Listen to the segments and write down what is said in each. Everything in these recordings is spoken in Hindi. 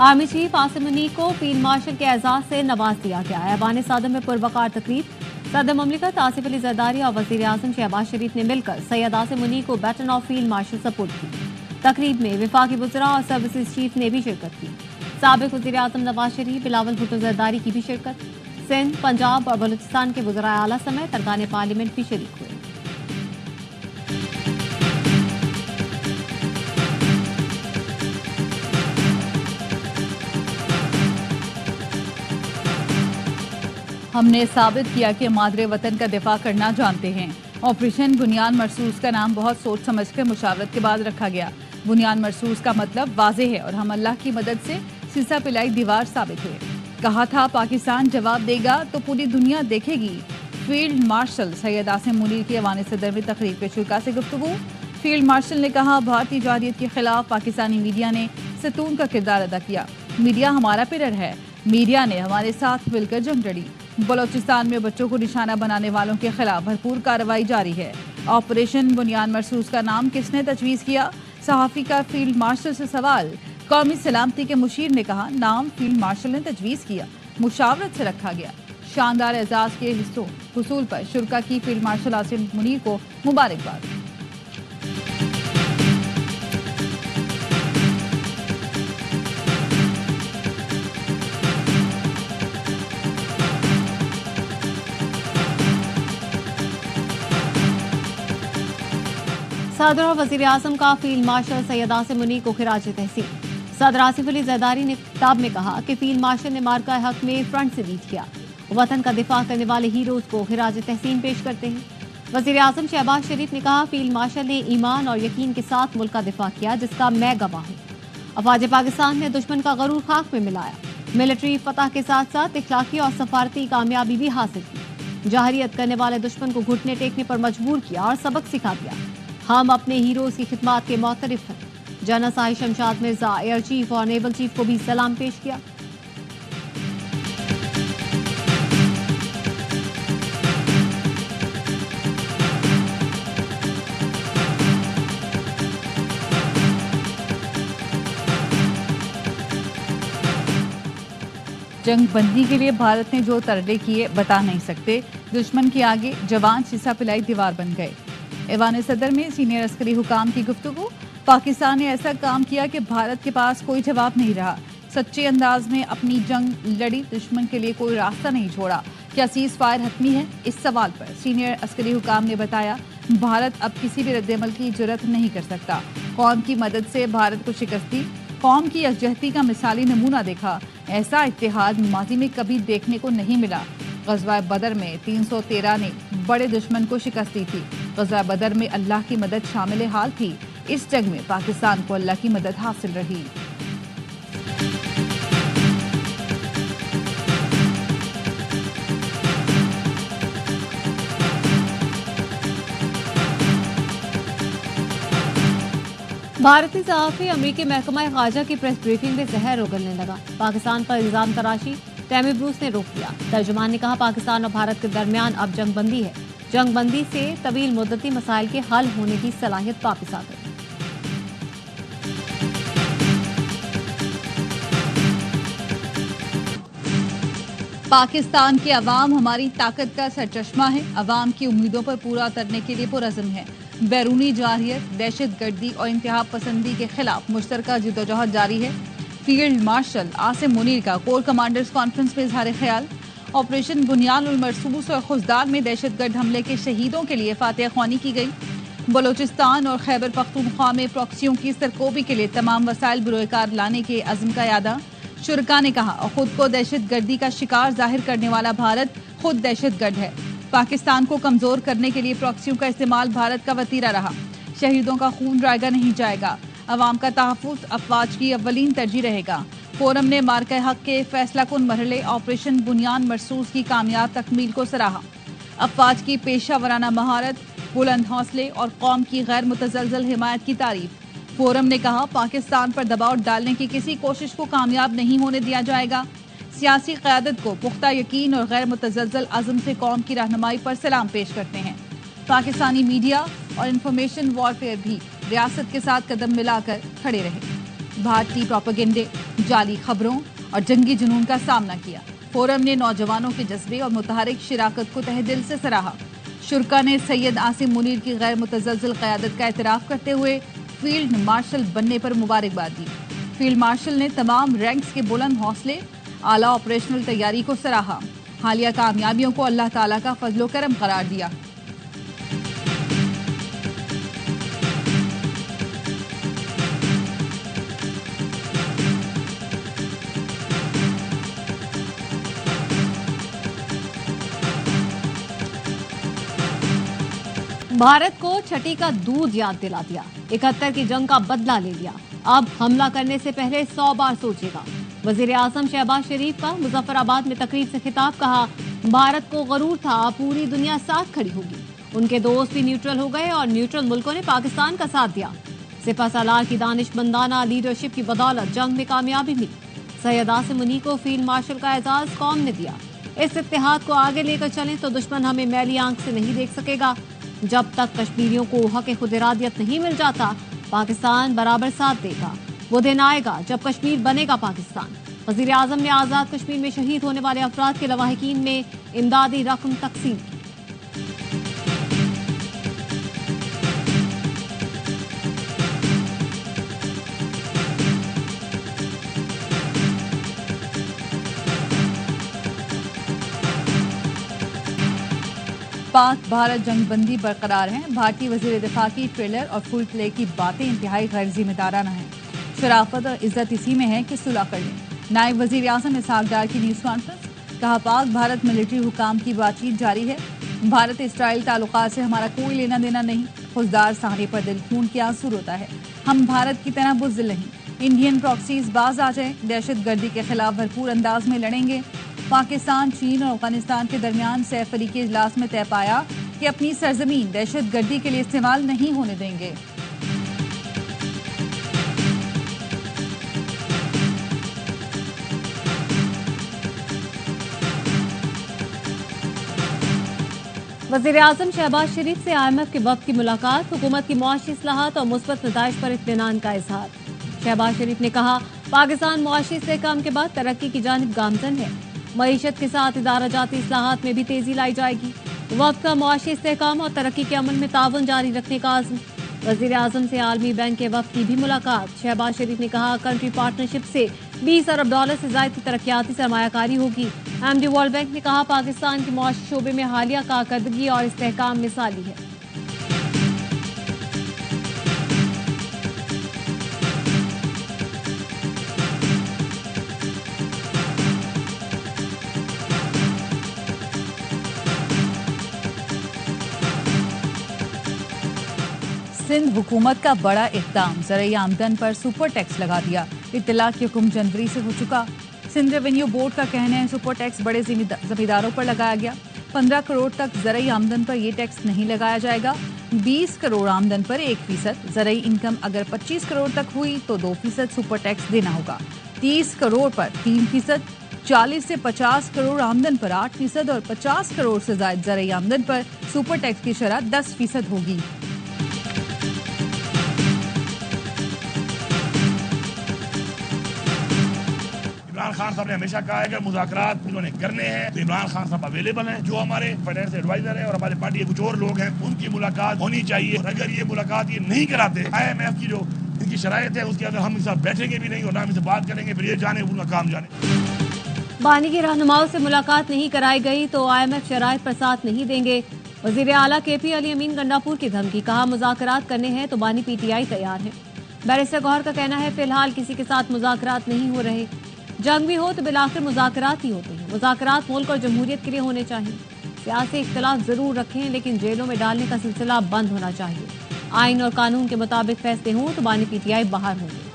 आर्मी चीफ आसिम मुनीर को फील्ड मार्शल के एजाज से नवाज दिया गया। ऐवान सदर में पुरवकार तकरीब, सदर ममलिकत आसिफ अली जरदारी और वजीर आजम शहबाज शरीफ ने मिलकर सैयद आसिम मुनीर को baton of field marshal support की। तकरीब में वफाकी वज़रा और सर्विसेज चीफ ने भी शिरकत की। साबिक वजीर आजम नवाज शरीफ, बिलावल भुट्टो जरदारी की भी शिरकत। सिंध, पंजाब और बलूचिस्तान के वज़राए आला समेत अरकान पार्लियामेंट भी शरीक हुए। हमने साबित किया कि मादरे वतन का दिफा करना जानते हैं। ऑपरेशन बुनियान मरसूस का नाम बहुत सोच समझकर मुशावरत के बाद रखा गया। बुनियान मरसूस का मतलब वाजे है और हम अल्लाह की मदद से सीसा पिलाई दीवार साबित हुए। कहा था पाकिस्तान जवाब देगा तो पूरी दुनिया देखेगी। फील्ड मार्शल सैयद आसिम मुनीर की ऐवान सदर में तकरीर पे शुरा से गुफ्तगू। फील्ड मार्शल ने कहा, भारतीय जारियत के खिलाफ पाकिस्तानी मीडिया ने सतून का किरदार अदा किया। मीडिया हमारा पिलर है, मीडिया ने हमारे साथ मिलकर जंग लड़ी। बलोचिस्तान में बच्चों को निशाना बनाने वालों के खिलाफ भरपूर कार्रवाई जारी है। ऑपरेशन बुनियान मरसूस का नाम किसने तजवीज़ किया? सहाफ़ी का फील्ड मार्शल से सवाल। कौमी सलामती के मुशीर ने कहा, नाम फील्ड मार्शल ने तजवीज़ किया, मुशावरत से रखा गया। शानदार एजाज के हुसूल पर शुरा की फील्ड मार्शल आसिम मुनीर को मुबारकबाद। सदर और वजीर आजम का फील्ड मार्शल सैयद आसिम मुनीर को खिराज तहसीन। सदर आसिफ अली जरदारी ने किताब में कहा कि फील्ड मार्शल ने मार्का हक में फ्रंट से लीड किया। वतन का दिफा करने वाले हीरोज को खिराज तहसीन पेश करते हैं। वजीर आजम शहबाज शरीफ ने कहा, फील्ड मार्शल ने ईमान और यकीन के साथ मुल्क का दिफा किया, जिसका मैं गवाह हूँ। अफवाज पाकिस्तान ने दुश्मन का गरूर खाक में मिलाया। मिलिट्री फतह के साथ साथ इखलाकी और सफारती कामयाबी भी हासिल की। जाहरियत करने वाले दुश्मन को घुटने टेकने पर मजबूर किया और सबक सिखा दिया। हम अपने हीरोज की खिदमत के मोतरफ हैं। General Sahib Shamshad Mirza, air chief और नेवल चीफ को भी सलाम पेश किया। जंग बंदी के लिए भारत ने जो तरले किए बता नहीं सकते। दुश्मन के आगे जवान शीशा पिलाई दीवार बन गए। ऐवान सदर में सीनियर अस्करी हुकाम की गुफ्तगू। पाकिस्तान ने ऐसा काम किया कि भारत के पास कोई जवाब नहीं रहा। सच्चे अंदाज में अपनी जंग लड़ी, दुश्मन के लिए कोई रास्ता नहीं छोड़ा। क्या सीज फायर हतमी है? इस सवाल पर सीनियर अस्करी हुकाम ने बताया, भारत अब किसी भी रद्दमल की जुर्रत नहीं कर सकता। कौम की मदद से भारत को शिकस्त दी, कौम की यकजहती का मिसाली नमूना देखा। ऐसा इत्तेहाद माजी में कभी देखने को नहीं मिला। ग़ज़वा बदर में 313 ने बड़े दुश्मन को शिकस्त दी थी। ग़ज़वा बदर में अल्लाह की मदद शामिल हाल थी। इस जंग में पाकिस्तान को अल्लाह की मदद हासिल रही। भारतीय सहाफ़ी अमरीकी महकमा ख़ारजा की प्रेस ब्रीफिंग में जहर उगलने लगा। पाकिस्तान पर इल्जाम तराशी टैमी ब्रूस ने रोक दिया। तर्जुमान ने कहा, पाकिस्तान और भारत के दरमियान अब जंग बंदी है। जंग बंदी से तवील मुद्दती मसाइल के हल होने की सलाहियत वापस आ गई। पाकिस्तान के अवाम हमारी ताकत का सरचश्मा है। अवाम की उम्मीदों पर पूरा उतरने के लिए पुरअज़्म है। बैरूनी जारियत, दहशत गर्दी और इंतहा पसंदी के खिलाफ मुश्तरका जिद्दोजहद जारी है। फील्ड मार्शल आसिम मुनीर का कोर कमांडर्स कॉन्फ्रेंस में इजहार ख्याल। ऑपरेशन बुनियान मरसूस और खुजदार में दहशतगर्द हमले के शहीदों के लिए फातिहा ख्वानी की गई। बलोचिस्तान और खैबर पख्तूनख्वा में प्रॉक्सियों की सरकोबी के लिए तमाम वसाइल बुरोकार लाने के अज़्म का यादा। शुरका ने कहा, खुद को दहशतगर्दी का शिकार जाहिर करने वाला भारत खुद दहशतगर्द है। पाकिस्तान को कमजोर करने के लिए प्रॉक्सियों का इस्तेमाल भारत का वतीरा रहा। शहीदों का खून रायगा नहीं जाएगा। अवाम का तहफ़्फ़ुज़ अफवाज की अव्वलीन तरजीह रहेगा। फोरम ने मार्का हक के फैसला कुन मरहले ऑपरेशन बुनियान मरसूस की कामयाब तकमील को सराहा। अफवाज की पेशा वराना महारत, बुलंद हौसले और कौम की गैर मुतज़लज़ल हिमायत की तारीफ। फोरम ने कहा, पाकिस्तान पर दबाव डालने की किसी कोशिश को कामयाब नहीं होने दिया जाएगा। सियासी क़यादत को पुख्ता यकीन और गैर मुतज़लज़ल अज़्म से कौम की रहनुमाई पर सलाम पेश करते हैं। पाकिस्तानी मीडिया और इंफॉर्मेशन वॉरफेयर भी रियासत के साथ कदम मिलाकर खड़े रहे। भारतीय प्रोपेगेंडे, जाली खबरों और जंगी जुनून का सामना किया। फोरम ने नौजवानों के जज्बे और मुतहरिक शिराकत को तहे दिल से सराहा। शुरा ने सैयद आसिम मुनीर की गैर मुतज़लज़ल क़यादत का एतराफ़ करते हुए फील्ड मार्शल बनने पर मुबारकबाद दी। फील्ड मार्शल ने तमाम रैंक्स के बुलंद हौसले, आला ऑपरेशनल तैयारी को सराहा। हालिया कामयाबियों को अल्लाह ताला का फजलो करम करार दिया। भारत को छठी का दूध याद दिला दिया। 71 की जंग का बदला ले लिया। अब हमला करने से पहले 100 बार सोचेगा। वजीर आजम शहबाज शरीफ का मुजफ्फराबाद में तकरीर से खिताब, कहा भारत को गरूर था पूरी दुनिया साथ खड़ी होगी। उनके दोस्त भी न्यूट्रल हो गए और न्यूट्रल मुल्कों ने पाकिस्तान का साथ दिया। सिपह सालार की दानिशमंदाना लीडरशिप की बदौलत जंग में कामयाबी मिली। सैयद आसिम मुनी को फील्ड मार्शल का एजाज कौम ने दिया। इस इत्तेहाद को आगे लेकर चलें तो दुश्मन हमें मैली आंख से नहीं देख सकेगा। जब तक कश्मीरियों को हक खुद इरादियत नहीं मिल जाता, पाकिस्तान बराबर साथ देगा। वो दिन आएगा जब कश्मीर बनेगा पाकिस्तान। वजीर आजम ने आजाद कश्मीर में शहीद होने वाले अफराद के लवाहिकीन में इमदादी रकम तकसीम की। पाक भारत जंगबंदी बरकरार है। भारतीय वजीर दिफा की ट्रेलर और फुल प्ले की बातें इंतहाई गैर जिम्मेदाराना है। शराफत और इज्जत इसी में है कि सुलह कर लें। नायब वजीर आजम इसहाक डार की न्यूज़ कॉन्फ्रेंस, कहा पाक भारत मिलिट्री हुकाम की बातचीत जारी है। भारत इसराइल ताल्लुकात से हमारा कोई लेना देना नहीं। खुजदार सहारे पर दिल खून के आंसू रोता है। हम भारत की तरह बुज़दिल नहीं। इंडियन प्रॉक्सीज बाज आ जाए, दहशत गर्दी के खिलाफ भरपूर अंदाज में लड़ेंगे। पाकिस्तान, चीन और अफगानिस्तान के दरमियान सैफ अली के इजलास में तय पाया कि अपनी सरजमीन दहशत गर्दी के लिए इस्तेमाल नहीं होने देंगे। वजीर आजम शहबाज शरीफ से IMF के वक्त की मुलाकात, हुकूमत की मुआशी इस्लाहात और मुस्बत नताइज पर इत्मीनान का इजहार। शहबाज शरीफ ने कहा पाकिस्तान मुआशी इस्तेहकाम के बाद तरक्की की जानिब गामजन है। मईशत के साथ इदारा जाती इस्लाहात में भी तेजी लाई जाएगी। वक्त का मुआशी इस्तेहकाम और तरक्की के अमल में ताउन जारी रखने का आज़म। वजीर आजम से आलमी बैंक के वक्त की भी मुलाकात। शहबाज शरीफ ने कहा कंट्री पार्टनरशिप से $20 अरब से ज़ायद की तरक्याती सरमायाकारी होगी। MD वर्ल्ड बैंक ने कहा पाकिस्तान के मुआशी शोबे में हालिया कारकर्दगी और इस्तेहकाम मिसाली है। सिंध हुकूमत का बड़ा इक़दाम, ज़राई आमदन पर सुपर टैक्स लगा दिया। इत्तला की हुक्म जनवरी से हो चुका। सिंध रेवेन्यू बोर्ड का कहना है सुपर टैक्स बड़े जमींदारों पर लगाया गया। 15 करोड़ तक ज़राई आमदन पर यह टैक्स नहीं लगाया जाएगा। 20 करोड़ आमदन पर 1%, ज़राई इनकम अगर 25 करोड़ तक हुई तो 2% सुपर टैक्स देना होगा। 30 करोड़ पर 3%, 40 से 50 करोड़ आमदन पर 8% और 50 करोड़ से ज़ायद ज़राई आमदन पर सुपर टैक्स की शरह 10% होगी। इमरान खान साहब ने हमेशा कहा है कि मुज़ाकरात उन्होंने करने हैं तो इमरान खान साहब अवेलेबल हैं। जो हमारे फाइनेंस एडवाइजर हैं और हमारे पार्टी के कुछ और लोग हैं उनकी मुलाकात होनी चाहिए। और अगर ये मुलाकात ये नहीं कराते, IMF की जो इनकी शराइत है उसके अंदर हम इनके साथ बैठेंगे भी नहीं और ना इनसे बात करेंगे, फिर ये जाने उनका काम जाने। बानी की रहनुमाओं से मुलाकात नहीं कराई गई तो IMF शराइत पर साथ नहीं देंगे। वजीर आला KP अली अमीन गंडापुर की धमकी, कहा मुज़ाकरात करने हैं तो बानी PTI तैयार है। बैरिस्टर गौहर का कहना है फिलहाल किसी के साथ मुज़ाकरात नहीं हो रहे। जंग भी हो तो बिलाखिर मुज़ाकरात ही होते हैं। मुज़ाकरात मुल्क और जमहूरियत के लिए होने चाहिए। सियासी इख्तलाफ जरूर रखें लेकिन जेलों में डालने का सिलसिला बंद होना चाहिए। आइन और कानून के मुताबिक फैसले हों तो बानी PTI बाहर होंगे।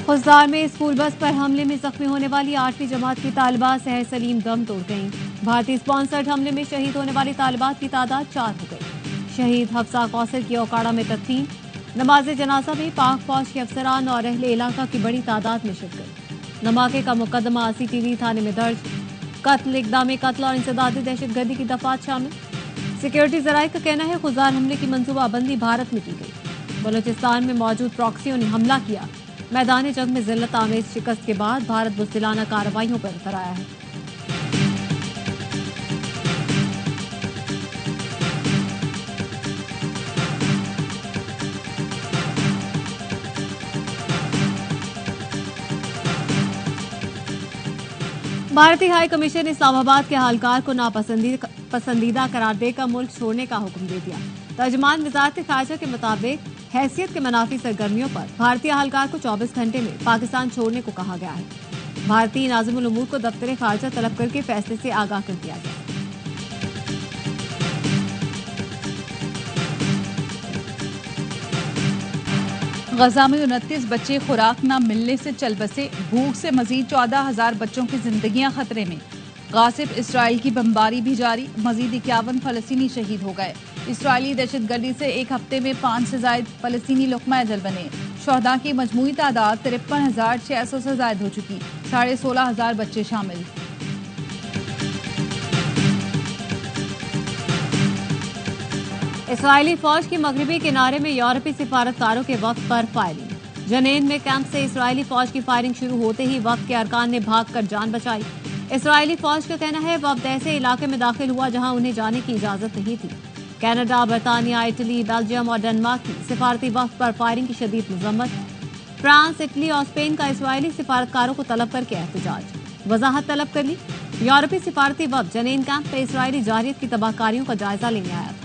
खुजदार में स्कूल बस पर हमले में जख्मी होने वाली 8वीं जमात की तालिबा सहर सलीम दम तोड़ गईं। भारतीय स्पॉन्सर्ड हमले में शहीद होने वाली तालिबात की तादाद 4 हो गई। शहीद हफ्सा कौसर की औकाड़ा में तदफीन। नमाज जनाजा में पाक फौज के अफसरान और अहले इलाका की बड़ी तादाद में शिरकत। धमाके का मुकदमा CTV थाने में दर्ज। कत्ल, इक़दाम कत्ल और इंसदादी दहशतगर्दी की दफात शामिल। सिक्योरिटी जराये का कहना है खुजार हमले की मंसूबाबंदी भारत में की गई। बलूचिस्तान में मौजूद प्रॉक्सियों ने हमला किया। मैदान जंग में जिल्लत आमेज शिकस्त के बाद भारत बुज़दिलाना कार्रवाइयों पर उतर आया है। भारतीय हाई कमीशन ने इस्लामाबाद के हालकार को नापसंदीदा करार देकर मुल्क छोड़ने का हुक्म दे दिया। तर्जमान वज़ारत ख़ारिजा के मुताबिक हैसियत के मनाफी सरगर्मियों पर भारतीय हालकार को 24 घंटे में पाकिस्तान छोड़ने को कहा गया है। भारतीय नाज़िमुल उमूर को दफ्तर ख़ारिजा तलब करके फैसले से आगाह कर दिया गया। गजा में 29 बच्चे खुराक न मिलने से चल बसे। भूख से मजीद 14,000 बच्चों की जिंदगियां खतरे में। गासिब इसराइल की बमबारी भी जारी। मजीद 51 फलस्तीनी शहीद हो गए। इसराइली दहशतगर्दी से एक हफ्ते में 5 से ज्यादा फलस्तीनी लुक़मा अजल बने। शहदा की मजमूई तादाद 53,600 से ज्यादा हो चुकी। 16,500 बच्चे शामिल। इसराइली फौज की मगरबी किनारे में यूरोपीय सिफारतकारों के वक्त पर फायरिंग। जनेन में कैंप से इसराइली फौज की फायरिंग शुरू होते ही वक्त के अरकान ने भागकर जान बचाई। इसराइली फौज का कहना है वक्त ऐसे इलाके में दाखिल हुआ जहां उन्हें जाने की इजाजत नहीं थी। कनाडा, बरतानिया, इटली, बेल्जियम और डेनमार्क की सिफारती वक्त पर फायरिंग की शदीद मजम्मत। फ्रांस, इटली और स्पेन का इसराइली सिफारतकारों को तलब करके एहतजाज। वजाहत तलब कर ली। यूरोपीय सिफारती वक्त जनेन कैंप में इसराइली जारियत की तबाहकारियों का जायजा लेने आया था।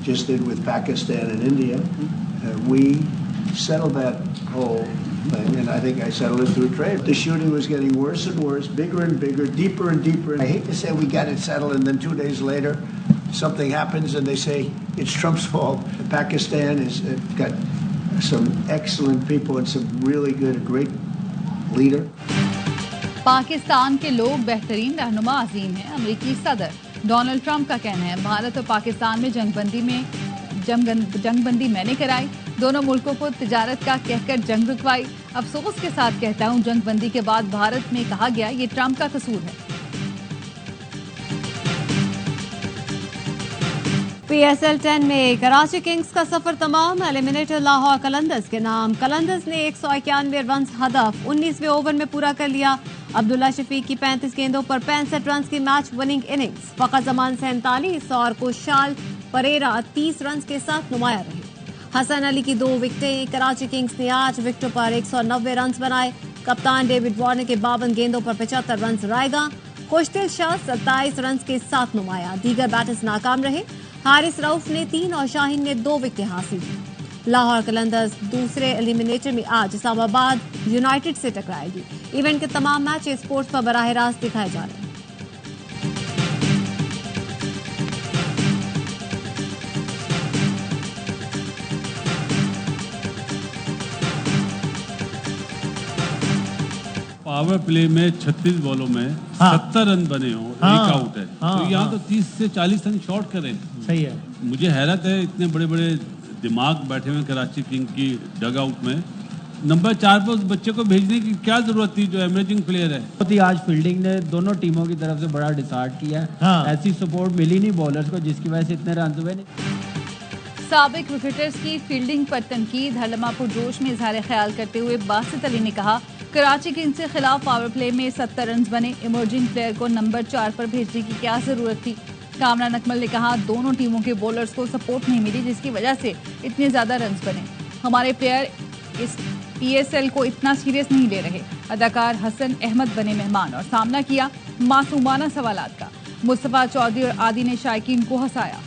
Just did with Pakistan and India. We settled that whole thing, and I think I settled it through trade. The shooting was getting worse and worse, bigger and bigger, deeper and deeper. I hate to say we got it settled, and then 2 days later, something happens, and they say it's Trump's fault. Pakistan has got some excellent people and some really good, great leader. Pakistan के लोग बेहतरीन रहनुमा अजीम हैं। अमेरिकी सदर डोनाल्ड ट्रंप का कहना है भारत और पाकिस्तान में जंगबंदी मैंने कराई। दोनों मुल्कों को तिजारत का कहकर जंग रुकवाई। अफसोस के साथ कहता हूं जंगबंदी के बाद भारत में कहा गया ये ट्रंप का कसूर है। PSL 10 में कराची किंग्स का सफर तमाम। एलिमिनेटर लाहौर कलंदर्स के नाम। कलंदर्स ने 191 रन हदफ 19वें ओवर में पूरा कर लिया। अब्दुल्ला शफीक की 35 गेंदों पर 65 रन की मैच विनिंग इनिंग्स। फखर जमान 47 और कुशाल परेरा 30 रन के साथ नुमाया रहे। हसन अली की 2 विकेटें। कराची किंग्स ने 8 विकेटों पर 190 रन बनाए। कप्तान डेविड वार्नर के 52 गेंदों पर 75 रन रायगा। खुशदिल शाह 27 रन के साथ नुमाया। दीगर बैटर्स नाकाम रहे। हारिस रऊफ ने 3 और शाहीन ने 2 विकेटें हासिल की। लाहौर कलंदर्स दूसरे एलिमिनेटर में आज इस्लामाबाद यूनाइटेड से टकराएगी। इवेंट के तमाम मैच स्पोर्ट्स पर बराह रास्त दिखाए जा रहे हैं। पावर प्ले में 36 बॉलों में 70 रन बने हो, एक आउट है। तो यहाँ तो 30 से 40 रन शॉर्ट करें। सही है। मुझे हैरत है इतने बड़े बड़े दिमाग बैठे हुए कराची किंग की डग आउट में। नंबर 4 पर उस बच्चे को भेजने की क्या जरूरत थी जो इमर्जिंग प्लेयर है। बहुत ही आज फील्डिंग ने दोनों टीमों की तरफ से बड़ा डिसार्ट किया है। ऐसी सपोर्ट मिली नहीं बॉलर्स को जिसकी वजह से इतने रन हुए नहीं। साबिक क्रिकेटर्स की फील्डिंग पर तनकीद। हरलमा पुरजोश में इजहार ख्याल करते हुए बासित अली ने कहा कराची किंग्स के खिलाफ पावर प्ले में 70 रन बने। इमर्जिंग प्लेयर को नंबर 4 पर भेजने की क्या जरूरत थी। कामरान अकमल ने कहा दोनों टीमों के बॉलर्स को सपोर्ट नहीं मिली जिसकी वजह से इतने ज्यादा रन बने। हमारे प्लेयर इस PSL को इतना सीरियस नहीं ले रहे। अदाकार हसन अहमद बने मेहमान और सामना किया मासूमाना सवालात का। मुस्तफा चौधरी और आदि ने शायकीन को हंसाया।